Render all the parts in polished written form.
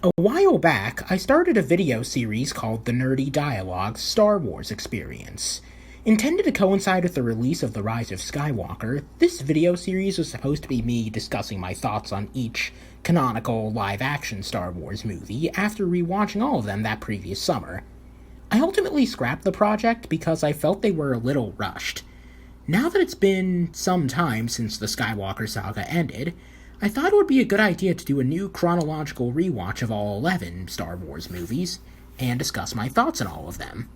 A while back, I started a video series called The Nerdy Dialogues Star Wars Experience. Intended to coincide with the release of The Rise of Skywalker, this video series was supposed to be me discussing my thoughts on each canonical live-action Star Wars movie after rewatching all of them that previous summer. I ultimately scrapped the project because I felt they were a little rushed. Now that it's been some time since the Skywalker saga ended, I thought it would be a good idea to do a new chronological rewatch of all 11 Star Wars movies, and discuss my thoughts on all of them.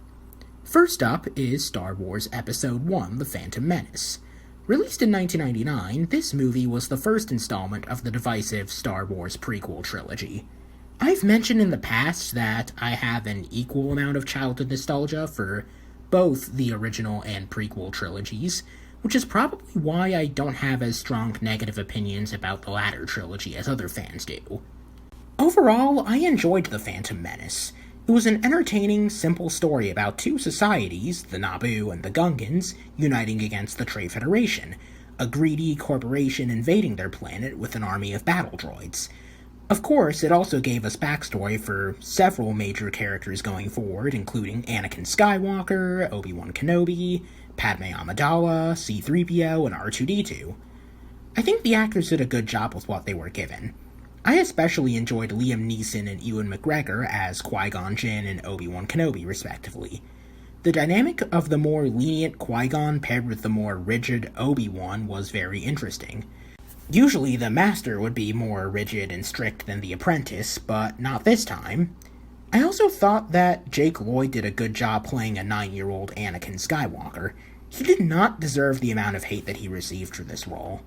First up is Star Wars Episode 1, The Phantom Menace. Released in 1999, this movie was the first installment of the divisive Star Wars prequel trilogy. I've mentioned in the past that I have an equal amount of childhood nostalgia for both the original and prequel trilogies, which is probably why I don't have as strong negative opinions about the latter trilogy as other fans do. Overall, I enjoyed The Phantom Menace. It was an entertaining, simple story about two societies, the Naboo and the Gungans, uniting against the Trade Federation, a greedy corporation invading their planet with an army of battle droids. Of course, it also gave us backstory for several major characters going forward, including Anakin Skywalker, Obi-Wan Kenobi, Padme Amidala, C-3PO, and R2-D2. I think the actors did a good job with what they were given. I especially enjoyed Liam Neeson and Ewan McGregor as Qui-Gon Jinn and Obi-Wan Kenobi, respectively. The dynamic of the more lenient Qui-Gon paired with the more rigid Obi-Wan was very interesting. Usually the master would be more rigid and strict than the apprentice, but not this time. I also thought that Jake Lloyd did a good job playing a 9-year-old Anakin Skywalker. He did not deserve the amount of hate that he received for this role.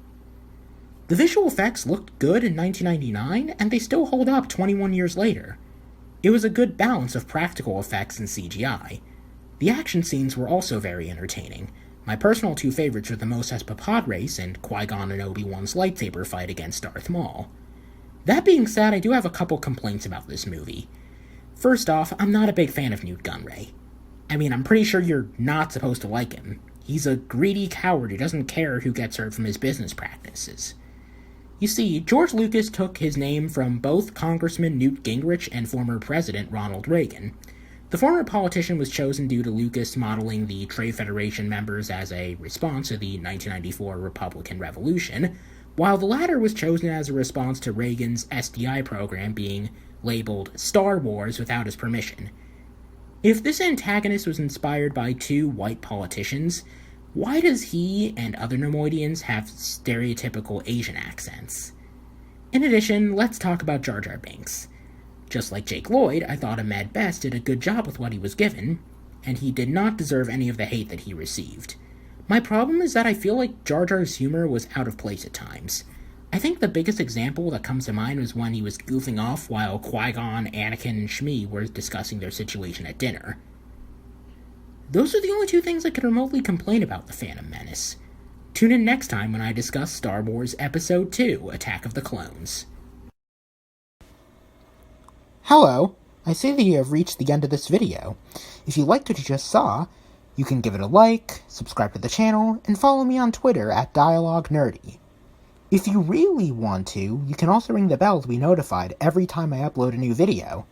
The visual effects looked good in 1999, and they still hold up 21 years later. It was a good balance of practical effects and CGI. The action scenes were also very entertaining. My personal two favorites are the Mos Espa pod race and Qui-Gon and Obi-Wan's lightsaber fight against Darth Maul. That being said, I do have a couple complaints about this movie. First off, I'm not a big fan of Newt Gunray. I'm pretty sure you're not supposed to like him. He's a greedy coward who doesn't care who gets hurt from his business practices. You see, George Lucas took his name from both Congressman Newt Gingrich and former President Ronald Reagan. The former politician was chosen due to Lucas modeling the Trade Federation members as a response to the 1994 Republican Revolution, while the latter was chosen as a response to Reagan's SDI program being labeled Star Wars without his permission. If this antagonist was inspired by two white politicians, why does he and other Nemoidians have stereotypical Asian accents? In addition, let's talk about Jar Binks. Just like Jake Lloyd, I thought Ahmed Best did a good job with what he was given, and he did not deserve any of the hate that he received. My problem is that I feel like Jar Jar's humor was out of place at times. I think the biggest example that comes to mind was when he was goofing off while Qui-Gon, Anakin, and Shmi were discussing their situation at dinner. Those are the only two things I could remotely complain about The Phantom Menace. Tune in next time when I discuss Star Wars Episode 2, Attack of the Clones. Hello, I see that you have reached the end of this video. If you liked what you just saw, you can give it a like, subscribe to the channel, and follow me on Twitter at DialogueNerdy. If you really want to, you can also ring the bell to be notified every time I upload a new video.